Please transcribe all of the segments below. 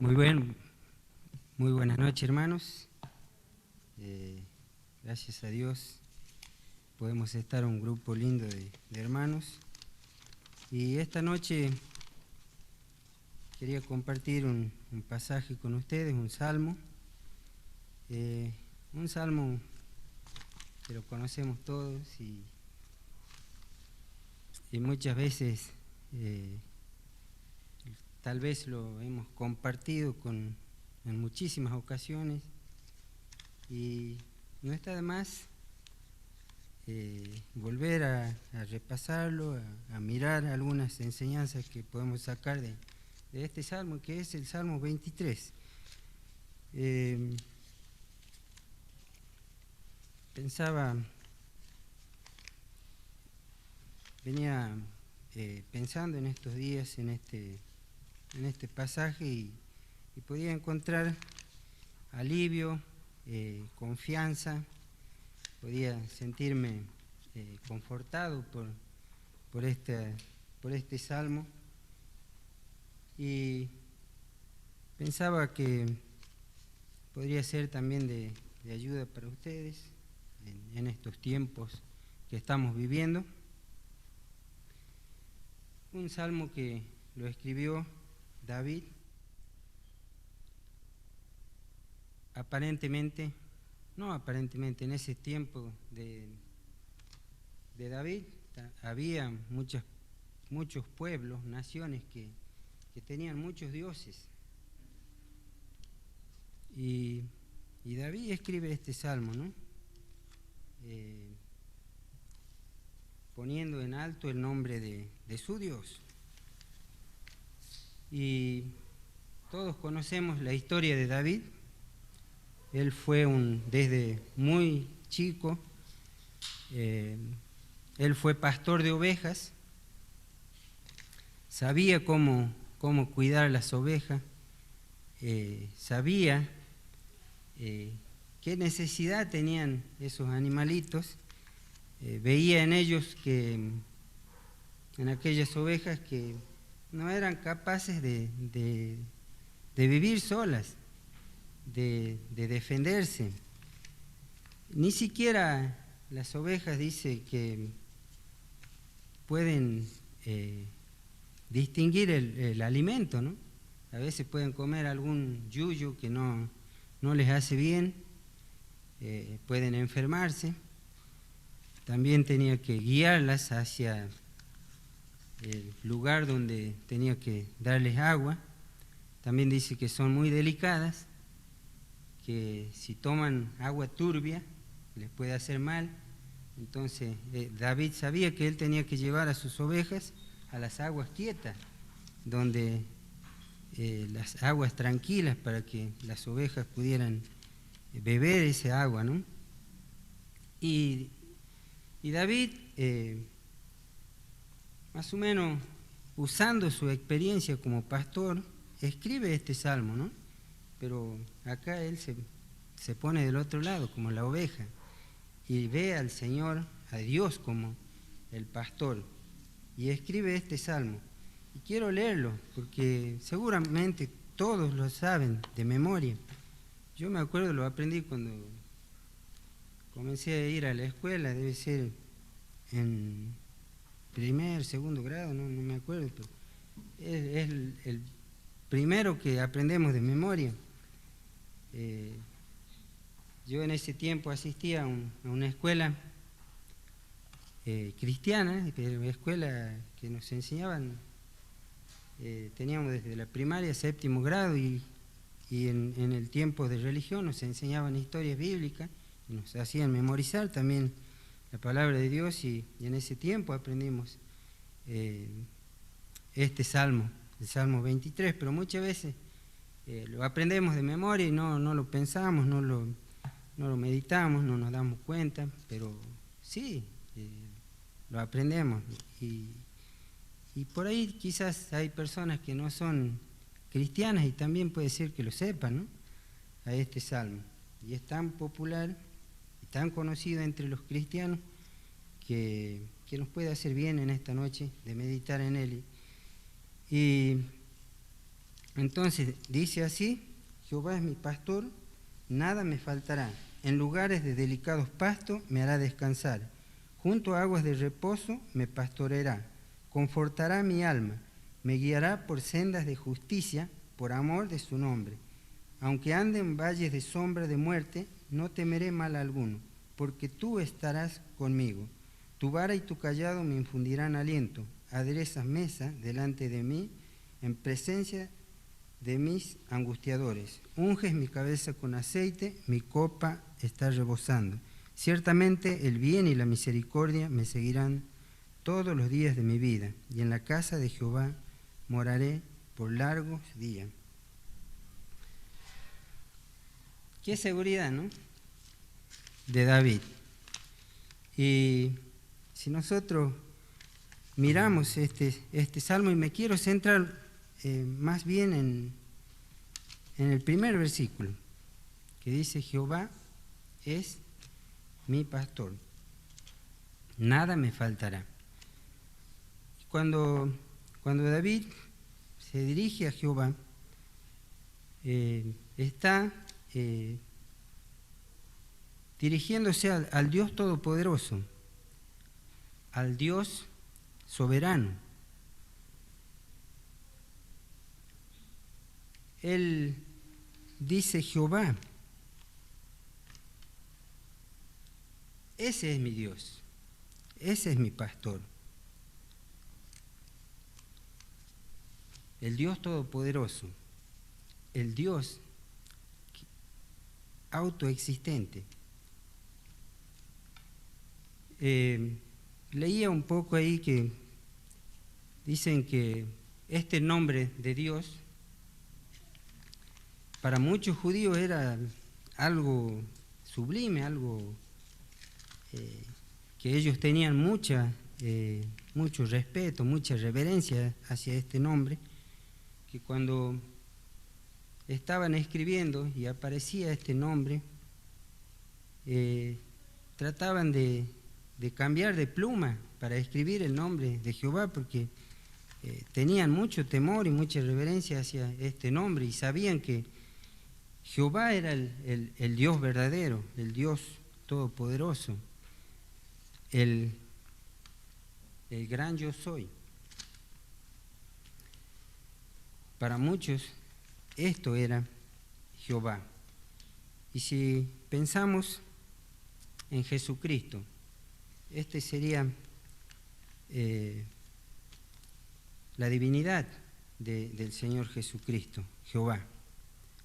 Muy bien, muy buenas noches, hermanos. Gracias a Dios podemos estar un grupo lindo de hermanos. Y esta noche quería compartir un pasaje con ustedes, un salmo que lo conocemos todos y muchas veces tal vez lo hemos compartido en muchísimas ocasiones y no está de más volver a repasarlo, a mirar algunas enseñanzas que podemos sacar de este salmo, que es el Salmo 23. Venía pensando en estos días, en este pasaje y podía encontrar alivio, confianza, podía sentirme confortado por este salmo y pensaba que podría ser también de ayuda para ustedes en estos tiempos que estamos viviendo. Un salmo que lo escribió David, en ese tiempo de David había muchos pueblos, naciones que tenían muchos dioses. Y David escribe este salmo, ¿no? Poniendo en alto el nombre de su Dios. Y todos conocemos la historia de David. Él fue desde muy chico, él fue pastor de ovejas, sabía cómo cuidar las ovejas, sabía qué necesidad tenían esos animalitos, veía en ellos en aquellas ovejas que no eran capaces de vivir solas, de defenderse. Ni siquiera las ovejas dice que pueden distinguir el alimento, ¿no? A veces pueden comer algún yuyo que no les hace bien, pueden enfermarse. También tenía que guiarlas hacia el lugar donde tenía que darles agua. También dice que son muy delicadas, que si toman agua turbia les puede hacer mal. Entonces David sabía que él tenía que llevar a sus ovejas a las aguas quietas, donde las aguas tranquilas, para que las ovejas pudieran beber ese agua, ¿no? Y David, más o menos usando su experiencia como pastor, escribe este salmo, ¿no? Pero acá él se pone del otro lado, como la oveja, y ve al Señor, a Dios como el pastor, y escribe este salmo. Y quiero leerlo, porque seguramente todos lo saben de memoria. Yo me acuerdo, lo aprendí cuando comencé a ir a la escuela, debe ser en segundo grado, no me acuerdo, pero es el primero que aprendemos de memoria. Yo en ese tiempo asistía a una escuela cristiana, escuela que nos enseñaban, teníamos desde la primaria, séptimo grado, y en el tiempo de religión nos enseñaban historias bíblicas, y nos hacían memorizar también la palabra de Dios, y en ese tiempo aprendimos este salmo, el Salmo 23, pero muchas veces lo aprendemos de memoria y no lo pensamos, no lo meditamos, no nos damos cuenta, pero sí, lo aprendemos. Y por ahí quizás hay personas que no son cristianas y también puede ser que lo sepan, ¿no? A este salmo. Y es tan popular y tan conocido entre los cristianos que nos puede hacer bien en esta noche de meditar en él. Y Entonces dice así: Jehová es mi pastor, nada me faltará. En lugares de delicados pastos me hará descansar. Junto a aguas de reposo me pastoreará. Confortará mi alma. Me guiará por sendas de justicia, por amor de su nombre. Aunque ande en valles de sombra de muerte, no temeré mal alguno, porque tú estarás conmigo. Tu vara y tu cayado me infundirán aliento. Aderezas mesa delante de mí, en presencia de mis angustiadores. Unges mi cabeza con aceite, mi copa está rebosando. Ciertamente el bien y la misericordia me seguirán todos los días de mi vida, y en la casa de Jehová moraré por largos días. Qué seguridad, ¿no? De David. Y si nosotros miramos este salmo, y me quiero centrar más bien en el primer versículo, que dice: Jehová es mi pastor, nada me faltará. Cuando David se dirige a Jehová, está dirigiéndose al Dios Todopoderoso, al Dios soberano. Él dice: Jehová, ese es mi Dios, ese es mi pastor, el Dios Todopoderoso, el Dios autoexistente. Leía un poco ahí que dicen que este nombre de Dios para muchos judíos era algo sublime, algo que ellos tenían mucho respeto, mucha reverencia hacia este nombre, que cuando estaban escribiendo y aparecía este nombre, trataban de cambiar de pluma para escribir el nombre de Jehová, porque tenían mucho temor y mucha reverencia hacia este nombre, y sabían que Jehová era el Dios verdadero, el Dios todopoderoso, el gran yo soy. Para muchos esto era Jehová. Y si pensamos en Jesucristo, este sería la divinidad del Señor Jesucristo, Jehová.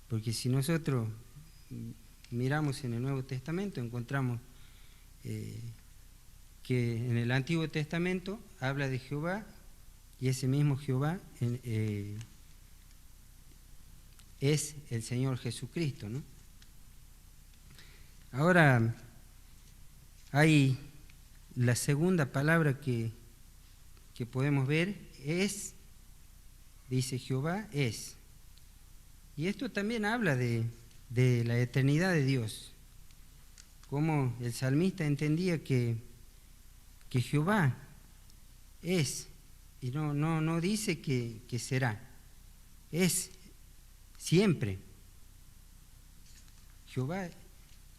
Porque si nosotros miramos en el Nuevo Testamento, encontramos que en el Antiguo Testamento habla de Jehová, y ese mismo Jehová es el Señor Jesucristo, ¿no? Ahora, hay la segunda palabra que podemos ver, es, dice Jehová, es. Y esto también habla de la eternidad de Dios, como el salmista entendía que Jehová es, y no dice que será, es siempre. Jehová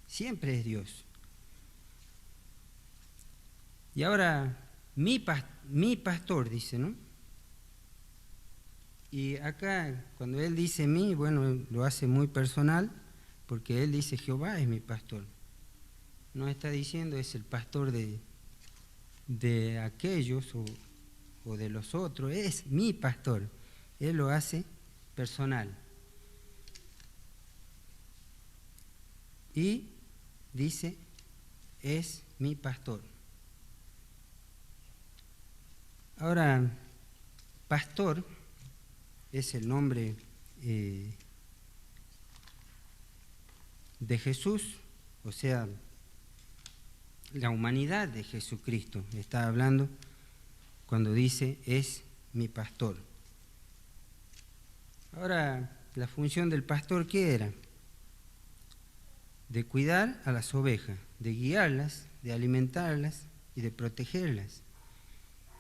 siempre es Dios. Y ahora, mi pastor, dice, ¿no? Y acá, cuando él dice mí, bueno, lo hace muy personal, porque él dice: Jehová es mi pastor. No está diciendo es el pastor de aquellos o de los otros, es mi pastor. Él lo hace personal. Y dice: es mi pastor. Ahora, pastor es el nombre de Jesús, o sea, la humanidad de Jesucristo está hablando cuando dice: es mi pastor. Ahora, la función del pastor, ¿qué era? De cuidar a las ovejas, de guiarlas, de alimentarlas y de protegerlas.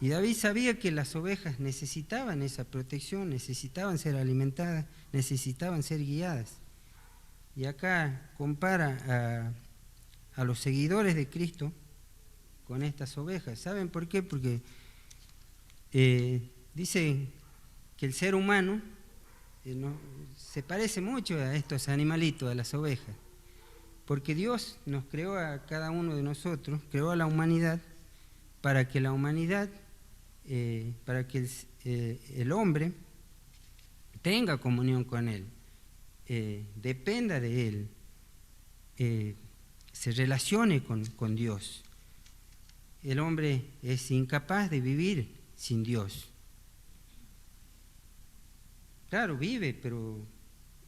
Y David sabía que las ovejas necesitaban esa protección, necesitaban ser alimentadas, necesitaban ser guiadas. Y acá compara a los seguidores de Cristo con estas ovejas. ¿Saben por qué? Porque dice que el ser humano se parece mucho a estos animalitos, a las ovejas, porque Dios nos creó a cada uno de nosotros, creó a la humanidad para que la humanidad, para que el hombre tenga comunión con Él, dependa de Él, se relacione con Dios. El hombre es incapaz de vivir sin Dios. Claro, vive, pero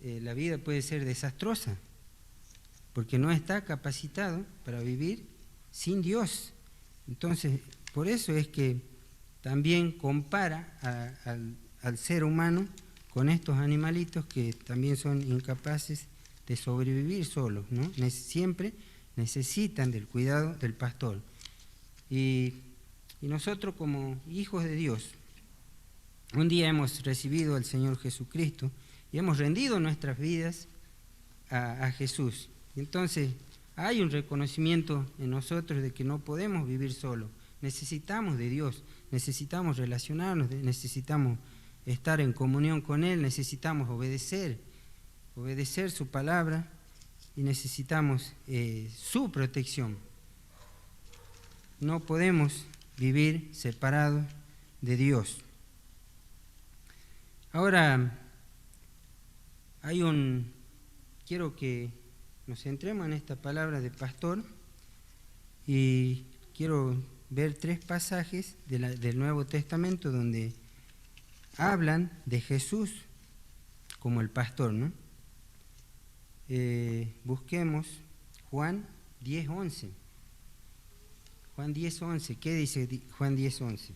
la vida puede ser desastrosa, porque no está capacitado para vivir sin Dios. Entonces, por eso es que también compara al ser humano con estos animalitos que también son incapaces de sobrevivir solos, ¿no? Siempre necesitan del cuidado del pastor. Y nosotros como hijos de Dios, un día hemos recibido al Señor Jesucristo y hemos rendido nuestras vidas a Jesús. Y entonces hay un reconocimiento en nosotros de que no podemos vivir solos. Necesitamos de Dios, necesitamos relacionarnos, necesitamos estar en comunión con Él, necesitamos obedecer su palabra y necesitamos su protección. No podemos vivir separados de Dios. Ahora, quiero que nos centremos en esta palabra de pastor y quiero ver 3 pasajes del Nuevo Testamento donde hablan de Jesús como el pastor, ¿no? Busquemos Juan 10:11. Juan 10:11, ¿qué dice Juan 10:11?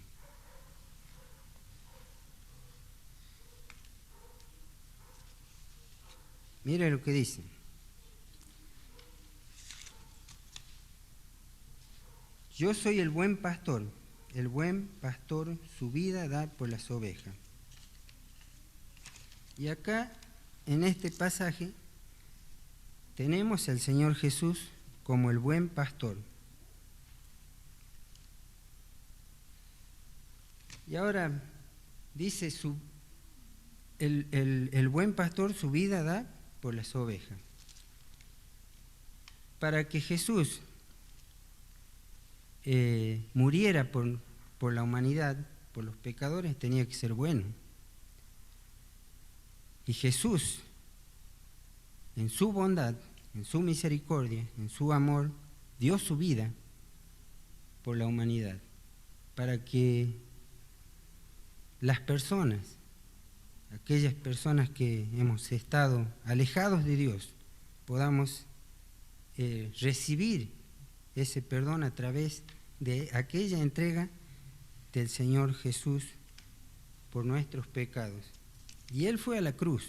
Mire lo que dice. Yo soy el buen pastor su vida da por las ovejas. Y acá, en este pasaje, tenemos al Señor Jesús como el buen pastor. Y ahora dice, el buen pastor su vida da por las ovejas. Para que Jesús muriera por la humanidad, por los pecadores, tenía que ser bueno. Y Jesús, en su bondad, en su misericordia, en su amor, dio su vida por la humanidad, para que las personas, aquellas personas que hemos estado alejados de Dios, podamos recibir ese perdón a través de aquella entrega del Señor Jesús por nuestros pecados. Y Él fue a la cruz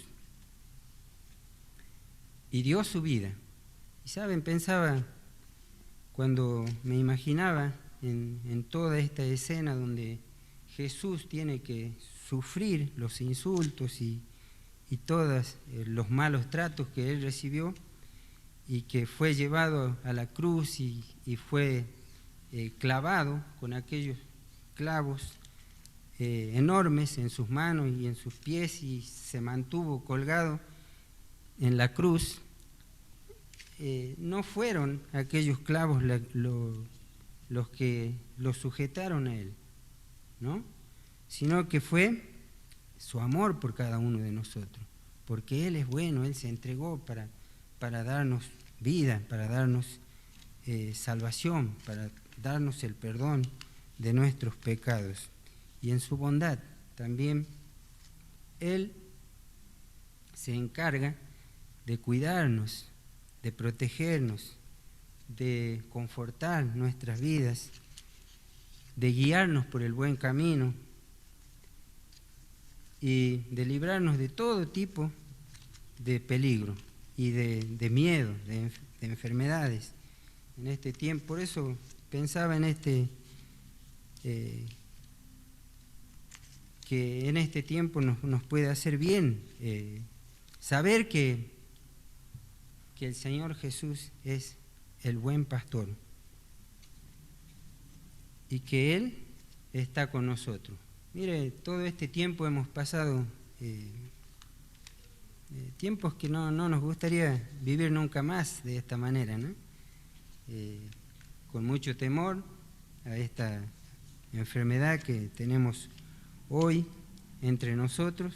y dio su vida. Y saben, pensaba, cuando me imaginaba en toda esta escena donde Jesús tiene que sufrir los insultos y todos los malos tratos que Él recibió, y que fue llevado a la cruz y fue clavado con aquellos clavos enormes en sus manos y en sus pies, y se mantuvo colgado en la cruz. No fueron aquellos clavos los que lo sujetaron a Él, ¿no? Sino que fue su amor por cada uno de nosotros, porque Él es bueno, Él se entregó para darnos vida, para darnos salvación, para darnos el perdón de nuestros pecados. Y en su bondad también Él se encarga de cuidarnos, de protegernos, de confortar nuestras vidas, de guiarnos por el buen camino y de librarnos de todo tipo de peligro y de miedo, de enfermedades en este tiempo. Por eso pensaba en que en este tiempo nos puede hacer bien saber que el Señor Jesús es el buen pastor y que Él está con nosotros. Mire, todo este tiempo hemos pasado tiempos que no nos gustaría vivir nunca más de esta manera, ¿no? Con mucho temor a esta enfermedad que tenemos hoy entre nosotros,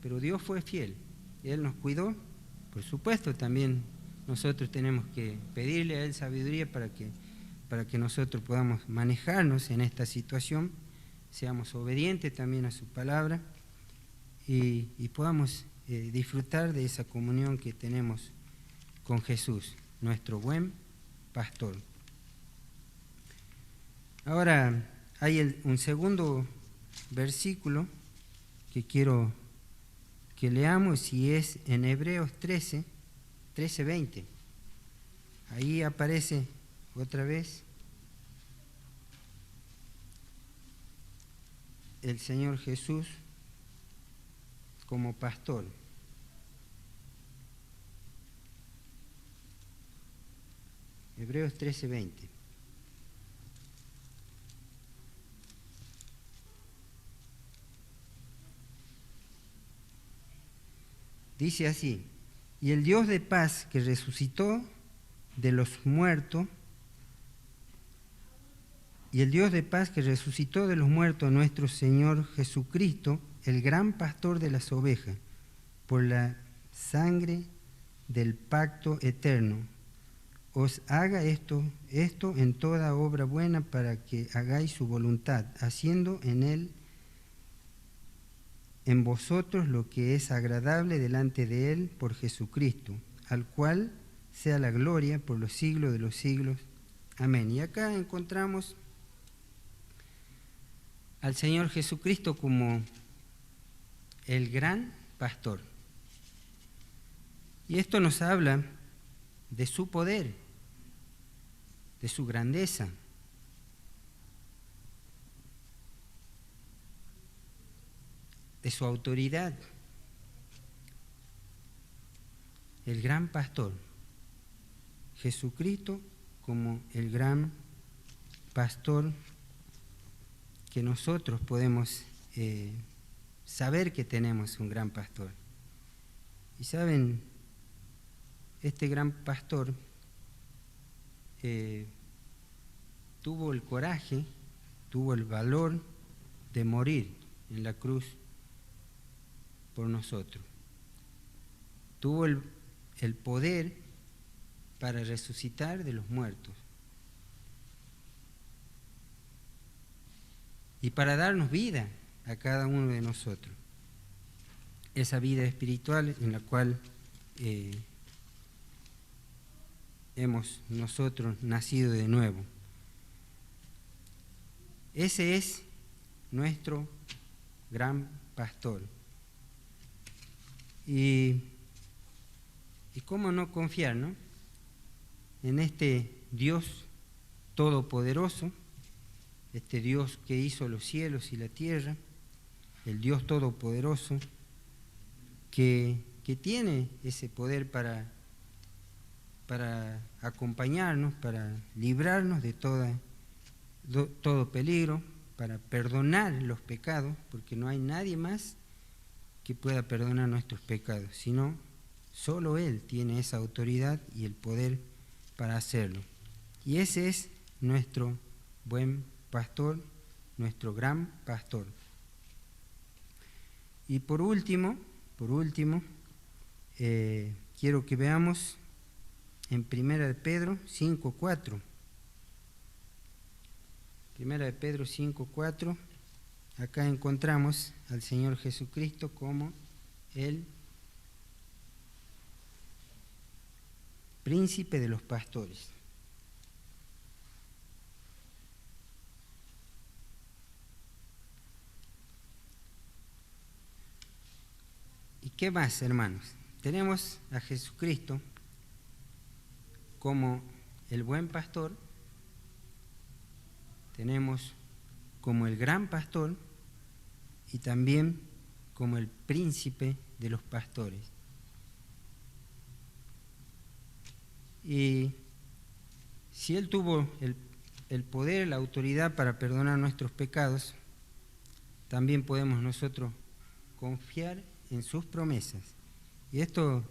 pero Dios fue fiel, Él nos cuidó. Por supuesto, también nosotros tenemos que pedirle a Él sabiduría para que nosotros podamos manejarnos en esta situación, seamos obedientes también a su palabra y podamos disfrutar de esa comunión que tenemos con Jesús, nuestro buen pastor. Ahora hay un segundo versículo que quiero que leamos y es en Hebreos 13:20. Ahí aparece otra vez el Señor Jesús como pastor. Hebreos 13:20. Dice así: y el Dios de paz que resucitó de los muertos, nuestro Señor Jesucristo, el gran pastor de las ovejas, por la sangre del pacto eterno, os haga esto en toda obra buena para que hagáis su voluntad, haciendo en vosotros lo que es agradable delante de Él por Jesucristo, al cual sea la gloria por los siglos de los siglos. Amén. Y acá encontramos al Señor Jesucristo como el gran pastor. Y esto nos habla de su poder, de su grandeza. De su autoridad. El gran pastor, Jesucristo como el gran pastor que nosotros podemos saber que tenemos un gran pastor. Y saben, este gran pastor tuvo el coraje, tuvo el valor de morir en la cruz por nosotros. Tuvo el poder para resucitar de los muertos y para darnos vida a cada uno de nosotros. Esa vida espiritual en la cual hemos nosotros nacido de nuevo. Ese es nuestro gran pastor. Y cómo no confiar, ¿no?, en este Dios todopoderoso, este Dios que hizo los cielos y la tierra, el Dios todopoderoso que tiene ese poder para acompañarnos, para librarnos de todo peligro, para perdonar los pecados, porque no hay nadie más que pueda perdonar nuestros pecados, sino solo Él tiene esa autoridad y el poder para hacerlo. Y ese es nuestro buen pastor, nuestro gran pastor. Y por último, quiero que veamos en 1 Pedro 5:4. 1 Pedro 5:4, acá encontramos al Señor Jesucristo como el príncipe de los pastores. ¿Y qué más, hermanos? Tenemos a Jesucristo como el buen pastor, tenemos como el gran pastor y también como el príncipe de los pastores. Y si Él tuvo el poder, la autoridad para perdonar nuestros pecados, también podemos nosotros confiar en sus promesas. Y esto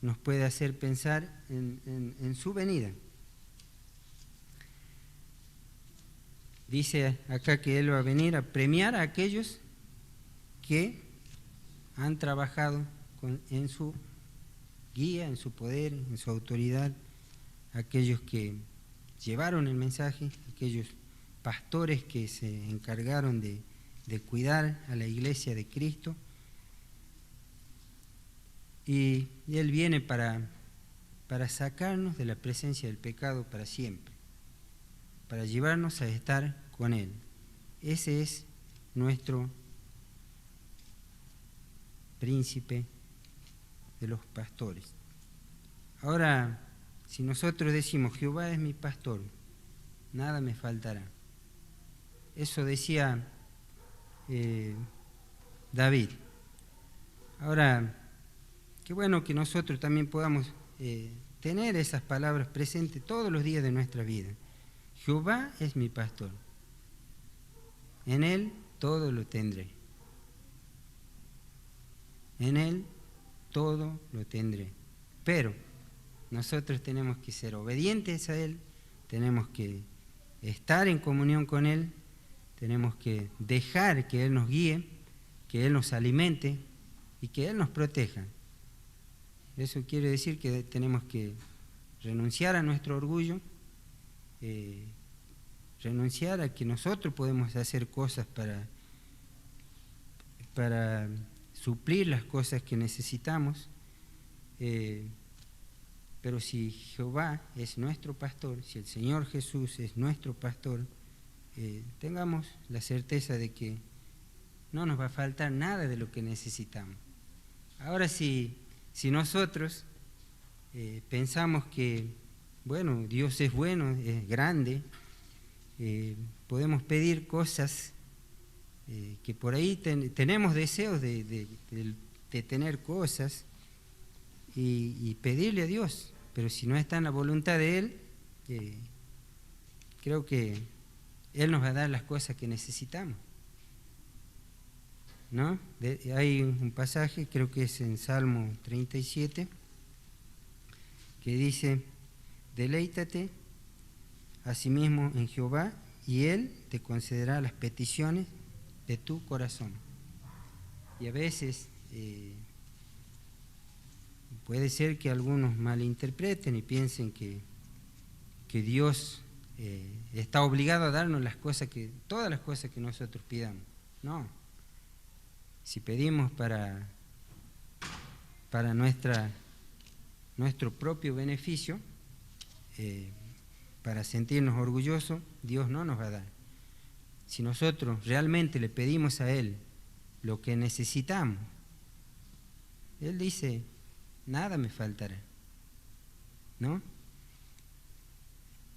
nos puede hacer pensar en su venida. Dice acá que Él va a venir a premiar a aquellos que han trabajado en su guía, en su poder, en su autoridad, aquellos que llevaron el mensaje, aquellos pastores que se encargaron de cuidar a la iglesia de Cristo. Y Él viene para sacarnos de la presencia del pecado para siempre, para llevarnos a estar con Él. Ese es nuestro príncipe de los pastores. Ahora, si nosotros decimos, Jehová es mi pastor, nada me faltará. Eso decía David. Ahora, qué bueno que nosotros también podamos tener esas palabras presentes todos los días de nuestra vida. Jehová es mi pastor, en Él todo lo tendré. En Él todo lo tendré. Pero nosotros tenemos que ser obedientes a Él, tenemos que estar en comunión con Él, tenemos que dejar que Él nos guíe, que Él nos alimente y que Él nos proteja. Eso quiere decir que tenemos que renunciar a nuestro orgullo, renunciar a que nosotros podemos hacer cosas para suplir las cosas que necesitamos, pero si Jehová es nuestro pastor, si el Señor Jesús es nuestro pastor, tengamos la certeza de que no nos va a faltar nada de lo que necesitamos. Ahora, si nosotros pensamos que, bueno, Dios es bueno, es grande, podemos pedir cosas que por ahí tenemos deseos de tener cosas y pedirle a Dios, pero si no está en la voluntad de Él, creo que Él nos va a dar las cosas que necesitamos, ¿no? Hay un pasaje, creo que es en Salmo 37, que dice, deleítate asimismo en Jehová y Él te concederá las peticiones de tu corazón. Y a veces puede ser que algunos malinterpreten y piensen que Dios está obligado a darnos todas las cosas que nosotros pidamos. No. Si pedimos para nuestro propio beneficio, para sentirnos orgullosos, Dios no nos va a dar. Si nosotros realmente le pedimos a Él lo que necesitamos, Él dice, nada me faltará, ¿no?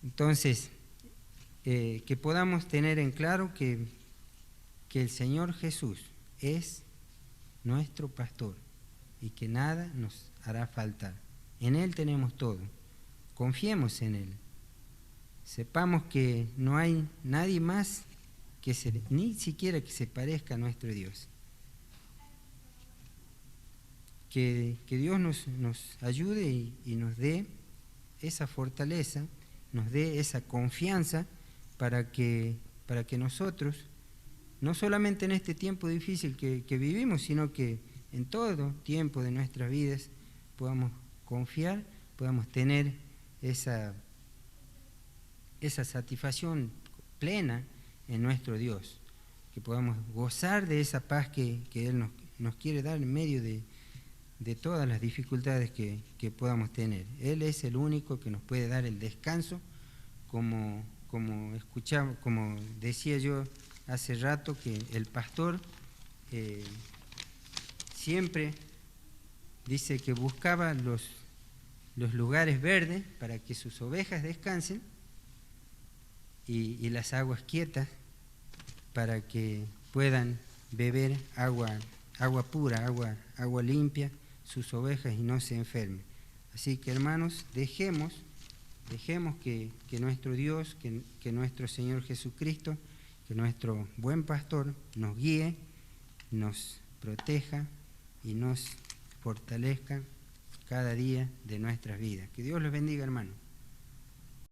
Entonces, que podamos tener en claro que el Señor Jesús es nuestro pastor y que nada nos hará faltar. En Él tenemos todo. Confiemos en Él. Sepamos que no hay nadie más ni siquiera que se parezca a nuestro Dios. Que Dios nos ayude y nos dé esa fortaleza, nos dé esa confianza para que nosotros, no solamente en este tiempo difícil que vivimos, sino que en todo tiempo de nuestras vidas podamos confiar, podamos tener esa satisfacción plena en nuestro Dios, que podamos gozar de esa paz que Él nos quiere dar en medio de todas las dificultades que podamos tener. Él es el único que nos puede dar el descanso, como decía yo hace rato, que el pastor siempre dice que buscaba los lugares verdes para que sus ovejas descansen y las aguas quietas para que puedan beber agua pura, agua limpia, sus ovejas, y no se enfermen. Así que, hermanos, dejemos que nuestro Dios, que nuestro Señor Jesucristo, que nuestro buen pastor nos guíe, nos proteja y nos fortalezca cada día de nuestras vidas. Que Dios los bendiga, hermanos.